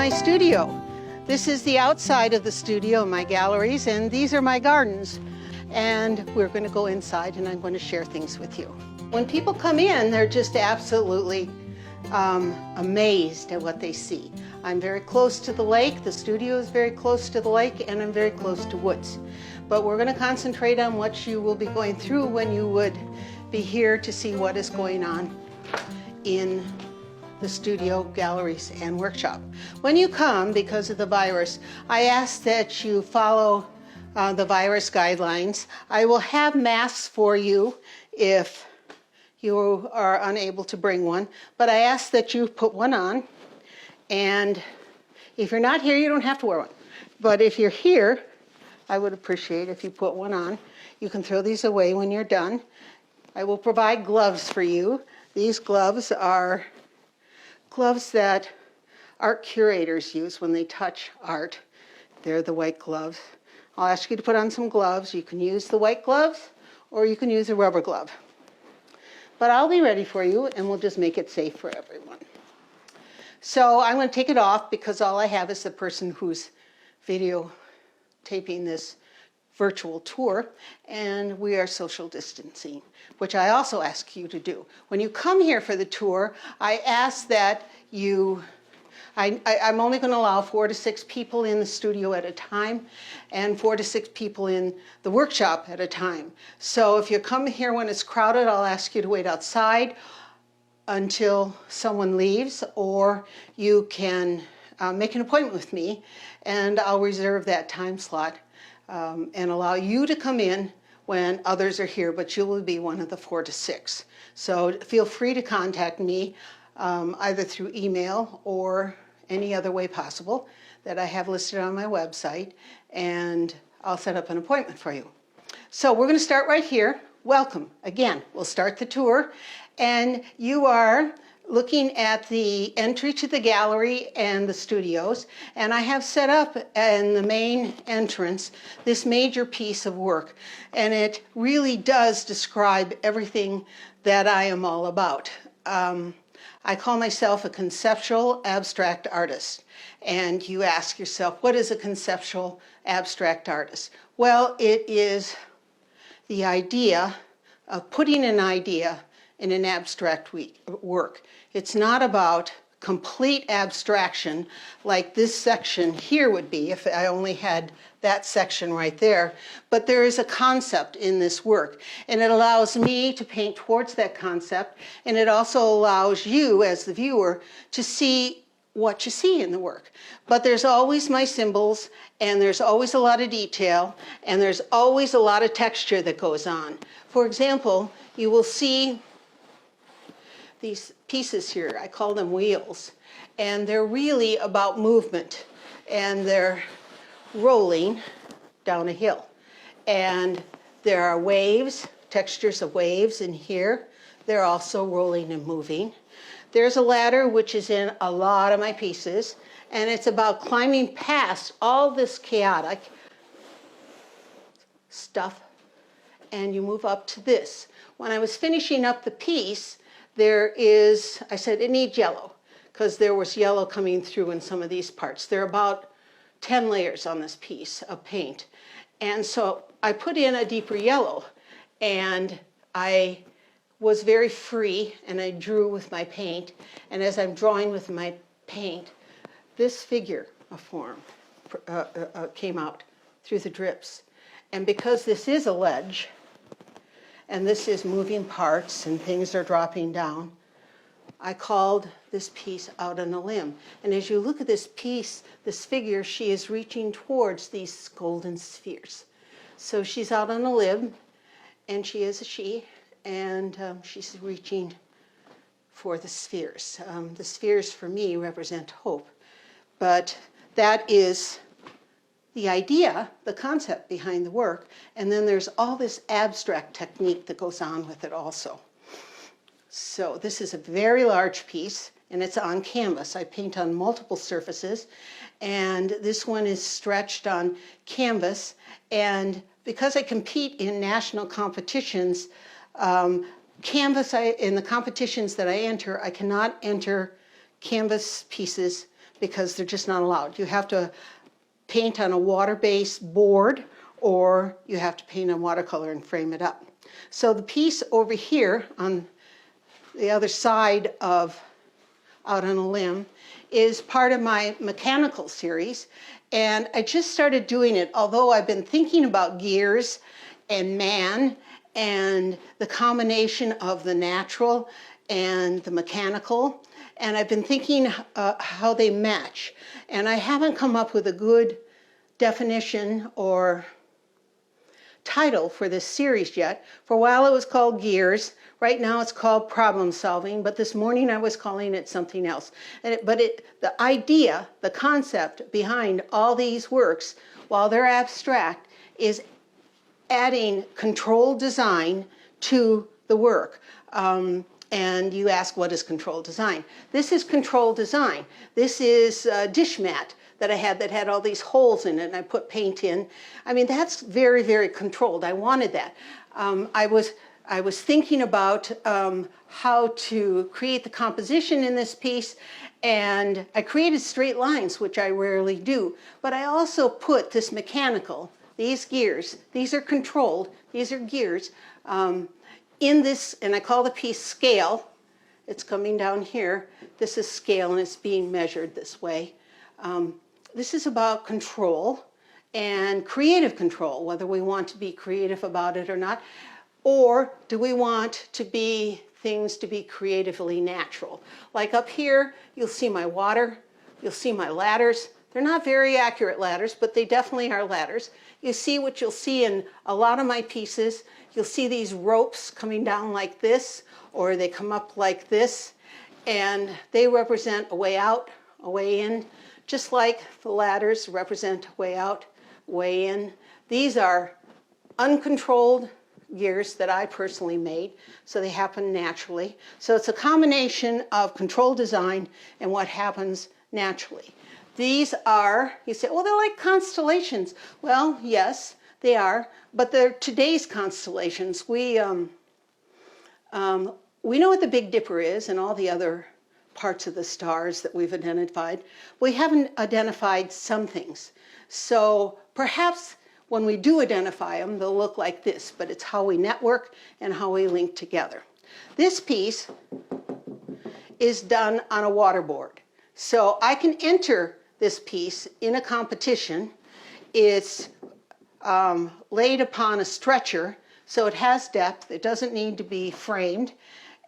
my studio. This is the outside of the studio, my galleries, and these are my gardens. And we're going to go inside and I'm going to share things with you. When people come in, they're just absolutely amazed at what they see. I'm very close to the lake, the studio is very close to the lake, and I'm very close to woods. But we're going to concentrate on what you will be going through when you would be here to see what is going on in the studio, galleries, and workshop. When you come, because of the virus, I ask that you follow the virus guidelines. I will have masks for you if you are unable to bring one, but I ask that you put one on, and if you're not here, you don't have to wear one. But if you're here, I would appreciate if you put one on. You can throw these away when you're done. I will provide gloves for you. These gloves are gloves that art curators use when they touch art. They're the white gloves. I'll ask you to put on some gloves. You can use the white gloves or you can use a rubber glove. But I'll be ready for you and we'll just make it safe for everyone. So I'm going to take it off because all I have is the person who's videotaping this virtual tour, and we are social distancing, which I also ask you to do. When you come here for the tour, I ask that I'm only going to allow 4 to 6 people in the studio at a time and 4 to 6 people in the workshop at a time. So if you come here when it's crowded, I'll ask you to wait outside until someone leaves, or you can make an appointment with me and I'll reserve that time slot and allow you to come in when others are here, but you will be one of the 4 to 6. So feel free to contact me either through email or any other way possible that I have listed on my website, and I'll set up an appointment for you. So we're going to start right here. Welcome. Again, we'll start the tour, and you are looking at the entry to the gallery and the studios, and I have set up in the main entrance this major piece of work, and it really does describe everything that I am all about. I call myself a conceptual abstract artist, and you ask yourself, what is a conceptual abstract artist? Well, it is the idea of putting an idea in an abstract work. It's not about complete abstraction like this section here would be if I only had that section right there, but there is a concept in this work, and it allows me to paint towards that concept, and it also allows you as the viewer to see what you see in the work. But there's always my symbols, and there's always a lot of detail, and there's always a lot of texture that goes on. For example, you will see these pieces here, I call them wheels, and they're really about movement, and they're rolling down a hill. And there are waves, textures of waves in here. They're also rolling and moving. There's a ladder, which is in a lot of my pieces, and it's about climbing past all this chaotic stuff, and you move up to this. When I was finishing up the piece, I said it needs yellow, because there was yellow coming through in some of these parts. There are about 10 layers on this piece of paint. And so I put in a deeper yellow, and I was very free, and I drew with my paint. And as I'm drawing with my paint, this figure of form came out through the drips. And because this is a ledge, and this is moving parts and things are dropping down, I called this piece Out on a Limb. And as you look at this piece, this figure, she is reaching towards these golden spheres. So she's out on a limb, and she is a she, and she's reaching for the spheres. The spheres for me represent hope. But that is the idea, the concept behind the work, and then there's all this abstract technique that goes on with it also. So this is a very large piece, and it's on canvas. I paint on multiple surfaces, and this one is stretched on canvas, and because I compete in national competitions, in the competitions that I enter, I cannot enter canvas pieces because they're just not allowed. You have to paint on a water-based board, or you have to paint on watercolor and frame it up. So the piece over here on the other side of Out on a Limb is part of my mechanical series, and I just started doing it, although I've been thinking about gears and man and the combination of the natural and the mechanical, and I've been thinking how they match, and I haven't come up with a good definition or title for this series yet. For a while it was called Gears. Right now it's called Problem Solving, but this morning I was calling it something else. The idea, the concept behind all these works, while they're abstract, is adding controlled design to the work. And you ask, what is controlled design? This is controlled design. This is a dish mat that I had that had all these holes in it, and I put paint in. I mean, that's very, very controlled. I wanted that. I was thinking about how to create the composition in this piece, and I created straight lines, which I rarely do. But I also put this mechanical, these gears, these are controlled, these are gears, in this, and I call the piece Scale. It's coming down here. This is scale, and it's being measured this way. This is about control and creative control, whether we want to be creative about it or not, or do we want things to be creatively natural. Like up here, you'll see my water, you'll see my ladders. They're not very accurate ladders, but they definitely are ladders. You see what you'll see in a lot of my pieces. You'll see these ropes coming down like this, or they come up like this, and they represent a way out, a way in, just like the ladders represent a way out, way in. These are uncontrolled gears that I personally made, so they happen naturally. So it's a combination of controlled design and what happens naturally. These are, you say, well, they're like constellations. Well, yes, they are, but they're today's constellations. We know what the Big Dipper is and all the other parts of the stars that we've identified. We haven't identified some things. So perhaps when we do identify them, they'll look like this, but it's how we network and how we link together. This piece is done on a water board. So I can enter this piece in a competition. It's laid upon a stretcher, so it has depth. It doesn't need to be framed.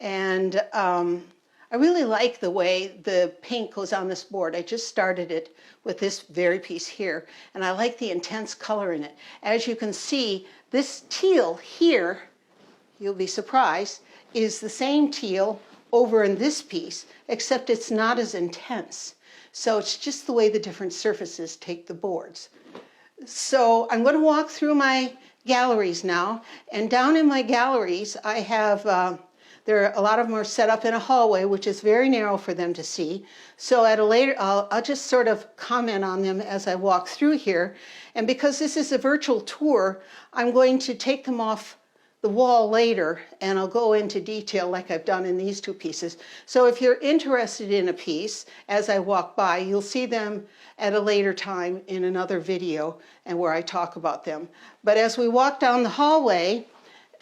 And I really like the way the paint goes on this board. I just started it with this very piece here, and I like the intense color in it. As you can see, this teal here, you'll be surprised, is the same teal over in this piece, except it's not as intense. So it's just the way the different surfaces take the boards. So I'm going to walk through my galleries now, and down in my galleries I have a lot of them are set up in a hallway, which is very narrow for them to see. So at a later, I'll just sort of comment on them as I walk through here. And because this is a virtual tour, I'm going to take them off the wall later, and I'll go into detail like I've done in these two pieces. So if you're interested in a piece, as I walk by, you'll see them at a later time in another video and where I talk about them. But as we walk down the hallway,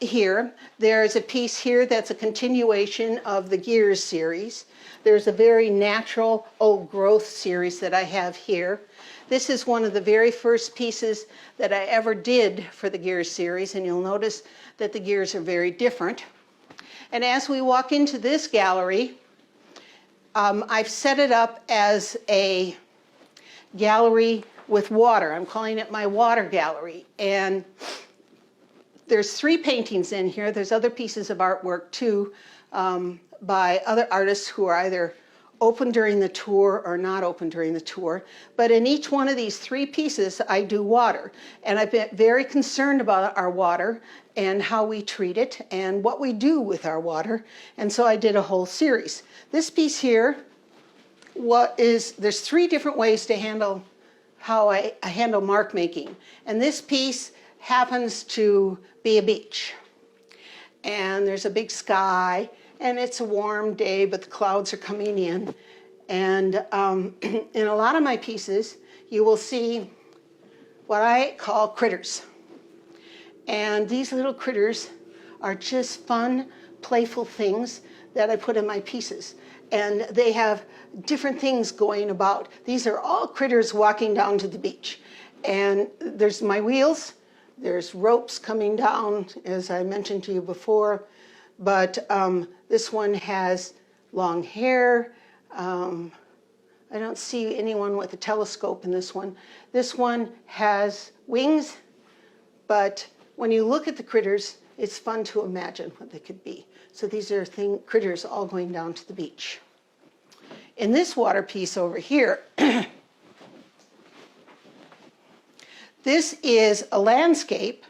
here, there's a piece here that's a continuation of the Gears series. There's a very natural old growth series that I have here. This is one of the very first pieces that I ever did for the Gears series, and you'll notice that the gears are very different. And as we walk into this gallery, I've set it up as a gallery with water. I'm calling it my water gallery. And there's 3 paintings in here. There's other pieces of artwork too by other artists who are either open during the tour or not open during the tour. But in each one of these 3 pieces, I do water. And I've been very concerned about our water and how we treat it and what we do with our water. And so I did a whole series. This piece here, there's 3 different ways to handle how I handle mark making. And this piece happens to be a beach. And there's a big sky, and it's a warm day, but the clouds are coming in. And in a lot of my pieces, you will see what I call critters. And these little critters are just fun, playful things that I put in my pieces. And they have different things going about. These are all critters walking down to the beach. And there's my wheels, there's ropes coming down, as I mentioned to you before. But this one has long hair. I don't see anyone with a telescope in this one. This one has wings, but when you look at the critters, it's fun to imagine what they could be. So these are critters all going down to the beach. In this water piece over here, this is a landscape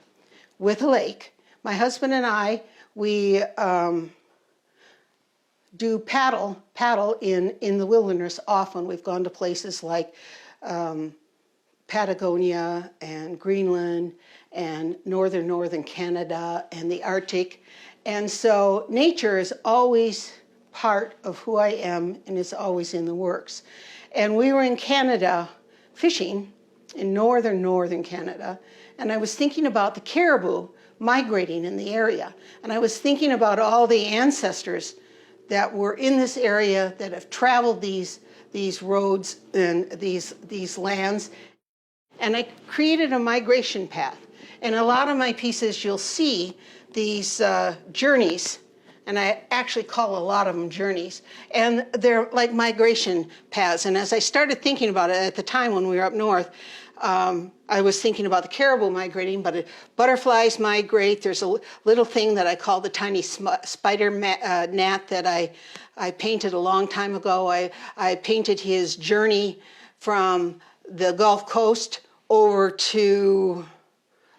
with a lake. My husband and I, we do paddle in the wilderness often. We've gone to places like Patagonia and Greenland and northern Canada and the Arctic. And so nature is always part of who I am and is always in the works. And we were in Canada fishing in northern Canada, and I was thinking about the caribou migrating in the area. And I was thinking about all the ancestors that were in this area that have traveled these roads and these lands. And I created a migration path. And a lot of my pieces, you'll see these journeys, and I actually call a lot of them journeys. And they're like migration paths. And as I started thinking about it at the time when we were up north, I was thinking about the caribou migrating, but butterflies migrate. There's a little thing that I call the tiny spider gnat that I painted a long time ago. I painted his journey from the Gulf Coast over to,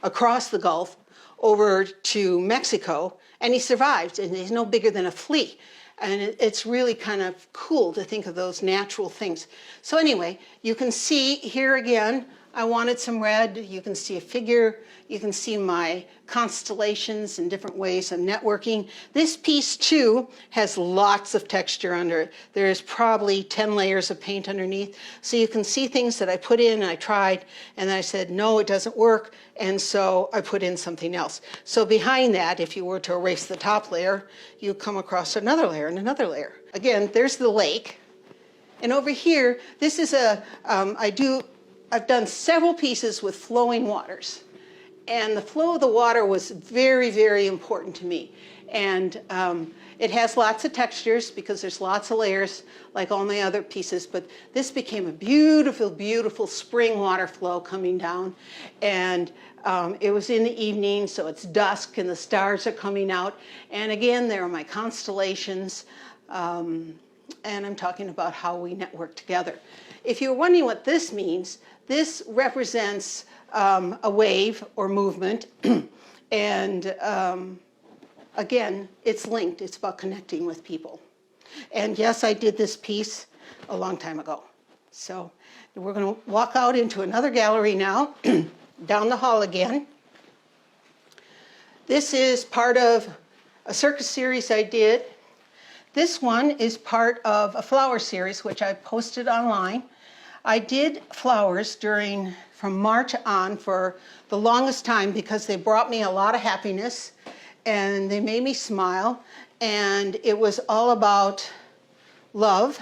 across the Gulf, over to Mexico, and he survived, and he's no bigger than a flea. And it's really kind of cool to think of those natural things. So anyway, you can see here again, I wanted some red. You can see a figure. You can see my constellations and different ways of networking. This piece too has lots of texture under it. There's probably 10 layers of paint underneath. So you can see things that I put in, I tried, and then I said, no, it doesn't work. And so I put in something else. So behind that, if you were to erase the top layer, you come across another layer and another layer. Again, there's the lake. And over here, this is I've done several pieces with flowing waters. And the flow of the water was very, very important to me. And it has lots of textures because there's lots of layers like all my other pieces. But this became a beautiful, beautiful spring water flow coming down. And it was in the evening, so it's dusk and the stars are coming out. And again, there are my constellations. And I'm talking about how we network together. If you're wondering what this means, this represents a wave or movement. And again, it's linked. It's about connecting with people. And yes, I did this piece a long time ago. So we're going to walk out into another gallery now, down the hall again. This is part of a circus series I did. This one is part of a flower series, which I posted online. I did flowers from March on for the longest time because they brought me a lot of happiness and they made me smile. And it was all about love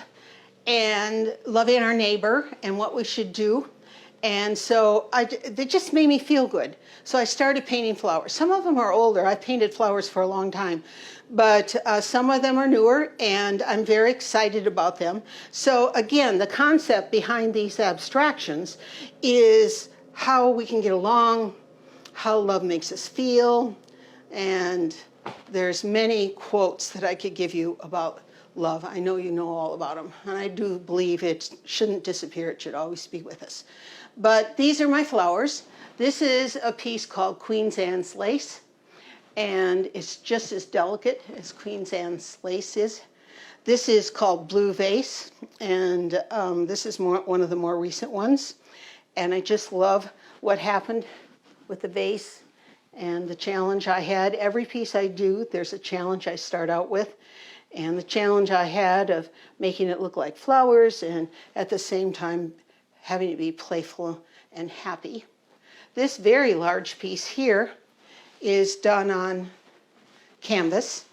and loving our neighbor and what we should do. And so they just made me feel good. So I started painting flowers. Some of them are older. I've painted flowers for a long time. But some of them are newer, and I'm very excited about them. So again, the concept behind these abstractions is how we can get along, how love makes us feel, and there's many quotes that I could give you about love. I know you know all about them, and I do believe it shouldn't disappear. It should always be with us. But these are my flowers. This is a piece called Queen Anne's Lace. And it's just as delicate as Queen Anne's lace is. This is called Blue Vase, and this is one of the more recent ones. And I just love what happened with the vase and the challenge I had. Every piece I do, there's a challenge I start out with. and the challenge I had of making it look like flowers and at the same time having to be playful and happy. This very large piece here is done on canvas.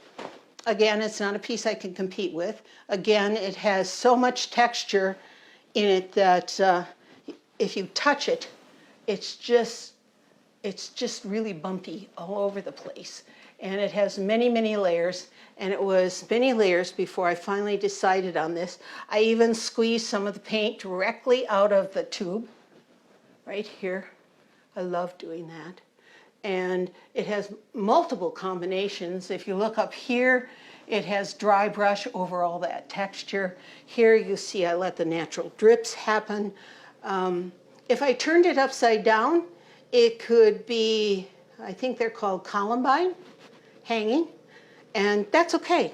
Again, it's not a piece I can compete with. Again, it has so much texture in it that if you touch it, it's just really bumpy all over the place. And it has many, many layers, and it was many layers before I finally decided on this. I even squeezed some of the paint directly out of the tube, right here. I love doing that. And it has multiple combinations. If you look up here, it has dry brush over all that texture. Here you see I let the natural drips happen. If I turned it upside down, it could be, I think they're called columbine, hanging, and that's okay.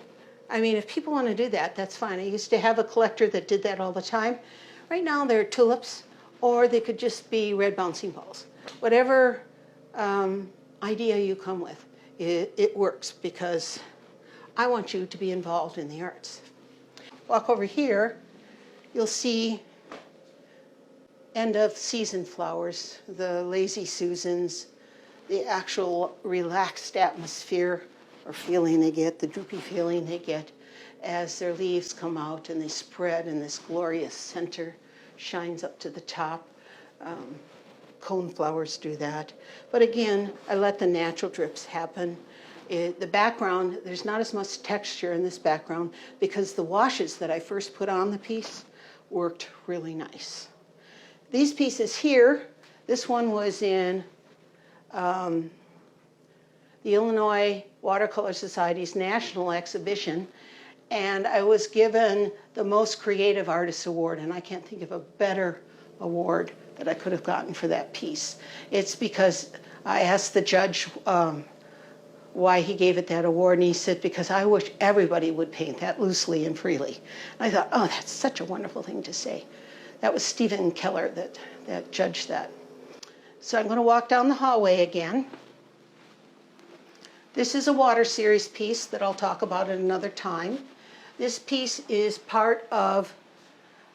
I mean, if people want to do that, that's fine. I used to have a collector that did that all the time. Right now they're tulips, or they could just be red bouncing balls. Whatever idea you come with, it works, because I want you to be involved in the arts. Walk over here, you'll see end of season flowers, the lazy Susans, the actual relaxed atmosphere or feeling they get, the droopy feeling they get as their leaves come out and they spread and this glorious center shines up to the top. Coneflowers do that. But again, I let the natural drips happen. The background, there's not as much texture in this background because the washes that I first put on the piece worked really nice. These pieces here, this one was in the Illinois Watercolor Society's National Exhibition, and I was given the Most Creative Artist Award, and I can't think of a better award that I could have gotten for that piece. It's because I asked the judge why he gave it that award, and he said, because I wish everybody would paint that loosely and freely. And I thought, oh, that's such a wonderful thing to say. That was Stephen Keller that judged that. So I'm going to walk down the hallway again. This is a water series piece that I'll talk about at another time. This piece is part of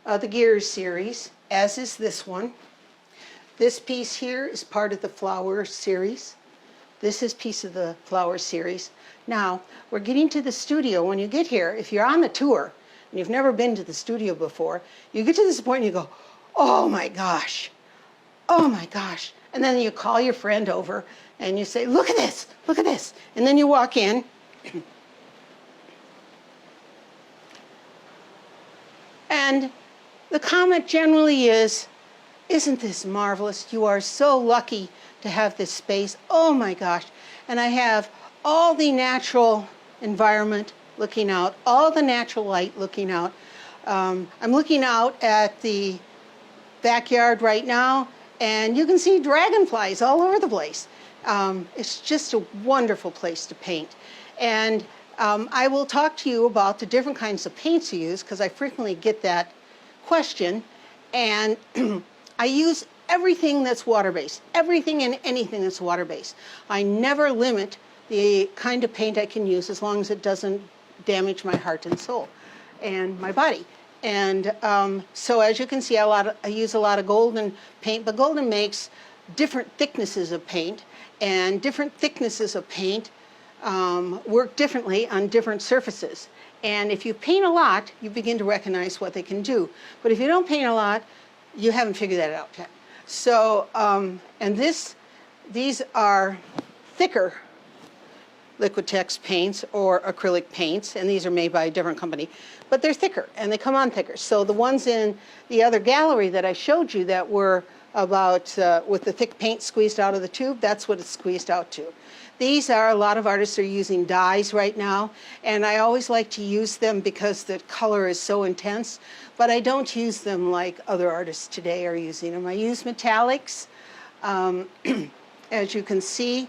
the Gears series, as is this one. This piece here is part of the flower series. This is piece of the flower series. Now, we're getting to the studio. When you get here, if you're on the tour, and you've never been to the studio before, you get to this point and you go, oh my gosh, oh my gosh. And then you call your friend over and you say, look at this, look at this. And then you walk in. And the comment generally is, isn't this marvelous? You are so lucky to have this space. Oh my gosh. And I have all the natural environment looking out, all the natural light looking out. I'm looking out at the backyard right now, and you can see dragonflies all over the place. It's just a wonderful place to paint. And I will talk to you about the different kinds of paints you use, because I frequently get that question. And I use everything that's water-based, everything and anything that's water-based. I never limit the kind of paint I can use as long as it doesn't damage my heart and soul and my body. And so as you can see, I use a lot of golden paint, but golden makes different thicknesses of paint, and different thicknesses of paint work differently on different surfaces. And if you paint a lot, you begin to recognize what they can do. But if you don't paint a lot, you haven't figured that out yet. So, and these are thicker Liquitex paints or acrylic paints, and these are made by a different company, but they're thicker and they come on thicker. So the ones in the other gallery that I showed you that were about with the thick paint squeezed out of the tube, that's what it's squeezed out to. These are, a lot of artists are using dyes right now, and I always like to use them because the color is so intense, but I don't use them like other artists today are using them. I use metallics. As you can see,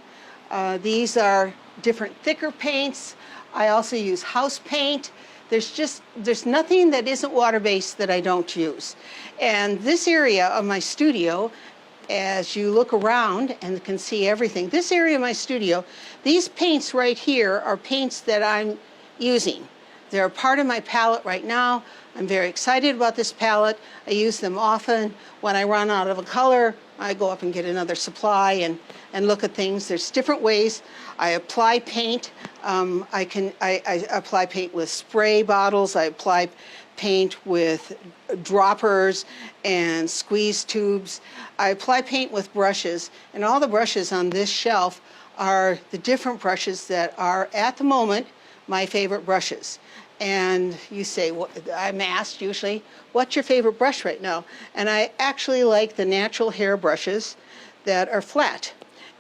these are different thicker paints. I also use house paint. There's nothing that isn't water-based that I don't use. And this area of my studio, as you look around and can see everything, this area of my studio, these paints right here are paints that I'm using. They're a part of my palette right now. I'm very excited about this palette. I use them often. When I run out of a color, I go up and get another supply and look at things. There's different ways. I apply paint. I apply paint with spray bottles. I apply paint with droppers and squeeze tubes. I apply paint with brushes, and all the brushes on this shelf are the different brushes that are, at the moment, my favorite brushes. And you say, well, I'm asked usually, what's your favorite brush right now? And I actually like the natural hair brushes that are flat.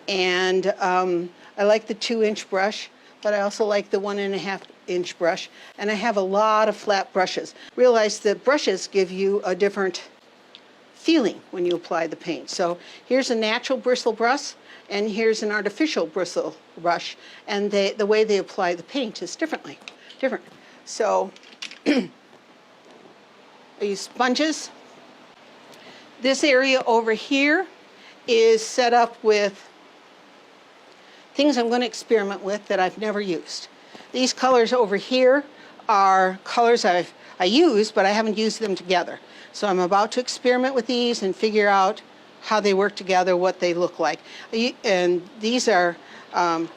And I like the 2-inch brush, but I also like the 1.5-inch brush. And I have a lot of flat brushes. Realize that brushes give you a different feeling when you apply the paint. So here's a natural bristle brush, and here's an artificial bristle brush. And the way they apply the paint is different. So I use sponges. This area over here is set up with things I'm going to experiment with that I've never used. These colors over here are colors I use, but I haven't used them together. So I'm about to experiment with these and figure out how they work together, what they look like. And these are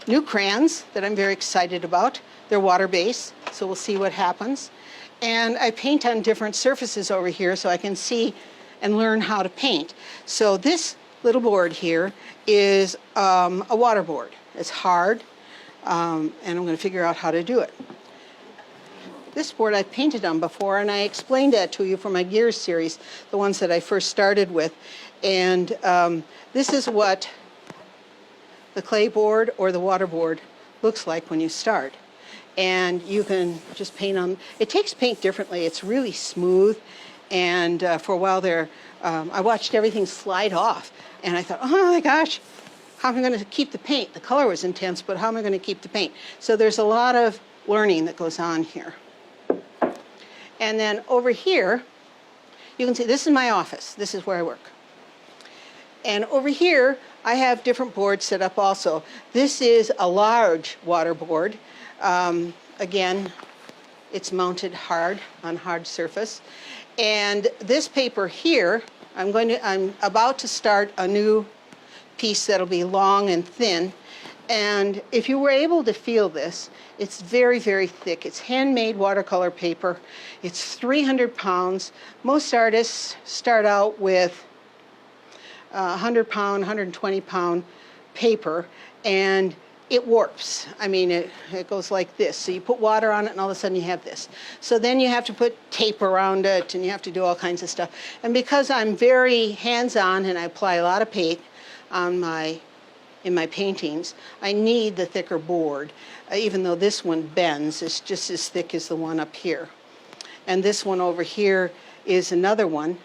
new crayons that I'm very excited about. They're water-based, so we'll see what happens. And I paint on different surfaces over here so I can see and learn how to paint. So this little board here is a water board. It's hard, and I'm going to figure out how to do it. This board I've painted on before, and I explained that to you for my Gears series, the ones that I first started with. And this is what the clay board or the water board looks like when you start. And you can just paint on, it takes paint differently. It's really smooth. And for a while there, I watched everything slide off. And I thought, oh my gosh, how am I going to keep the paint? The color was intense, but how am I going to keep the paint? So there's a lot of learning that goes on here. And then over here, you can see this is my office. This is where I work. And over here, I have different boards set up also. This is a large water board. Again, it's mounted hard on hard surface. And this paper here, I'm about to start a new piece that'll be long and thin. And if you were able to feel this, it's very, very thick. It's handmade watercolor paper. It's 300 pounds. Most artists start out with 100-pound, 120-pound paper, and it warps. I mean, it goes like this. So you put water on it, and all of a sudden you have this. So then you have to put tape around it, and you have to do all kinds of stuff. And because I'm very hands-on and I apply a lot of paint on in my paintings, I need the thicker board. Even though this one bends, it's just as thick as the one up here. And this one over here is another one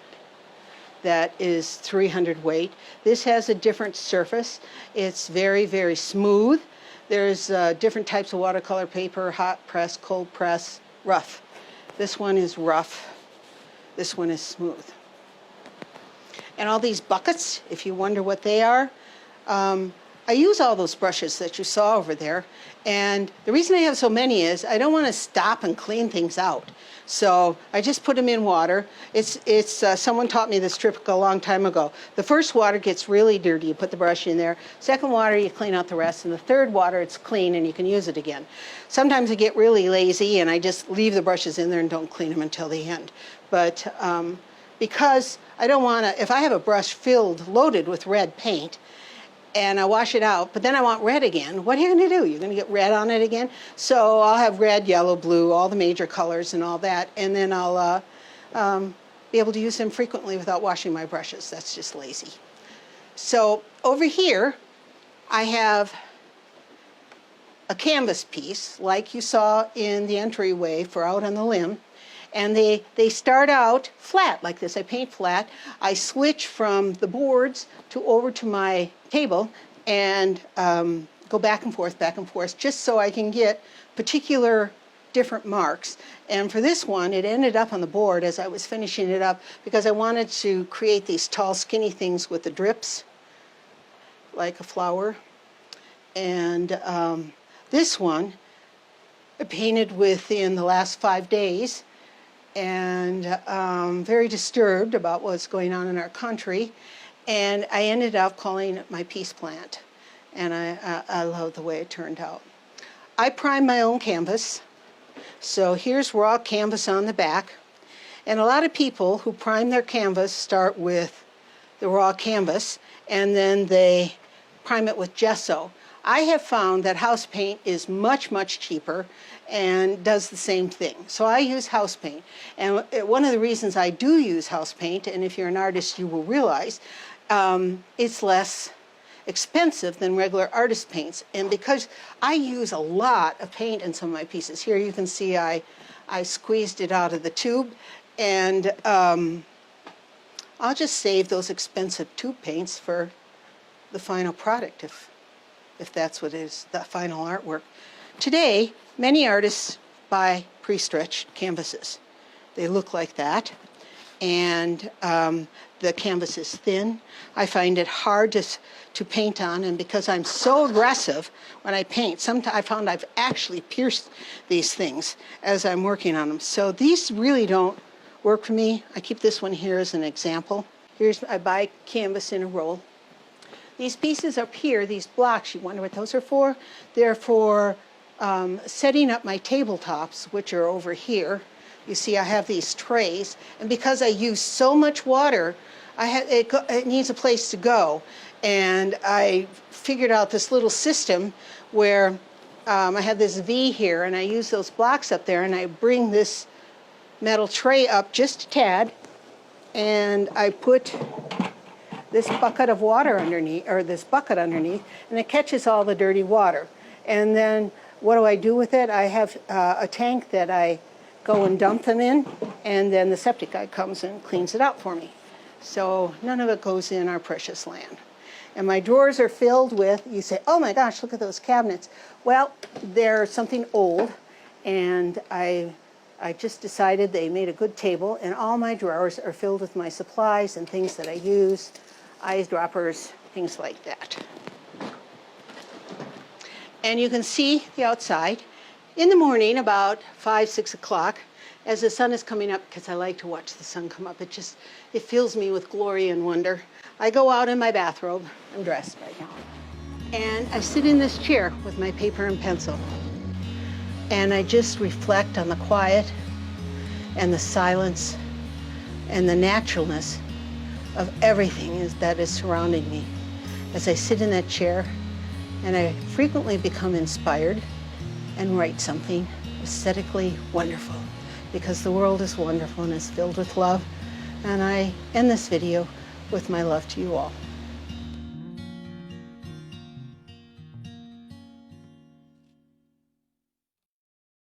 that is 300 weight. This has a different surface. It's very, very smooth. There's different types of watercolor paper: hot press, cold press, rough. This one is rough. This one is smooth. And all these buckets, if you wonder what they are, I use all those brushes that you saw over there. And the reason I have so many is I don't want to stop and clean things out. So I just put them in water. Someone taught me this trick a long time ago. The first water gets really dirty. You put the brush in there. Second water, you clean out the rest. And the third water, it's clean and you can use it again. Sometimes I get really lazy and I just leave the brushes in there and don't clean them until the end. But because I don't want to, if I have a brush loaded with red paint, and I wash it out, but then I want red again, what are you going to do? You're going to get red on it again? So I'll have red, yellow, blue, all the major colors and all that, and then I'll be able to use them frequently without washing my brushes. That's just lazy. So over here, I have a canvas piece, like you saw in the entryway for Out on the Limb. And they start out flat like this. I paint flat. I switch from the boards over to my table and go back and forth, just so I can get particular different marks. And for this one, it ended up on the board as I was finishing it up because I wanted to create these tall, skinny things with the drips, like a flower. And this one painted within the last 5 days, and very disturbed about what's going on in our country. And I ended up calling it my peace plant, and I love the way it turned out. I primed my own canvas, so here's raw canvas on the back. And a lot of people who prime their canvas start with the raw canvas, and then they prime it with gesso. I have found that house paint is much, much cheaper and does the same thing. So I use house paint. And one of the reasons I do use house paint, and if you're an artist you will realize, it's less expensive than regular artist paints. And because I use a lot of paint in some of my pieces. Here you can see I squeezed it out of the tube, and I'll just save those expensive tube paints for the final product, if that's what is the final artwork. Today, many artists buy pre-stretched canvases. They look like that, and the canvas is thin. I find it hard to paint on, and because I'm so aggressive when I paint, sometimes I found I've actually pierced these things as I'm working on them. So these really don't work for me. I keep this one here as an example. I buy canvas in a roll. These pieces up here, these blocks, you wonder what those are for? They're for setting up my tabletops, which are over here. You see I have these trays, and because I use so much water, it needs a place to go. And I figured out this little system where I have this V here, and I use those blocks up there, and I bring this metal tray up just a tad, and I put this bucket of water underneath, or this bucket underneath, and it catches all the dirty water. And then what do I do with it? I have a tank that I go and dump them in, and then the septic guy comes and cleans it out for me. So none of it goes in our precious land. And my drawers are filled with, you say, oh my gosh, look at those cabinets. Well, they're something old, and I just decided they made a good table, and all my drawers are filled with my supplies and things that I use, eyedroppers, things like that. And you can see the outside. In the morning, about 5, 6 o'clock, as the sun is coming up, because I like to watch the sun come up, it fills me with glory and wonder. I go out in my bathrobe, I'm dressed right now, and I sit in this chair with my paper and pencil. And I just reflect on the quiet and the silence and the naturalness of everything that is surrounding me as I sit in that chair, and I frequently become inspired and write something aesthetically wonderful, because the world is wonderful and is filled with love. And I end this video with my love to you all.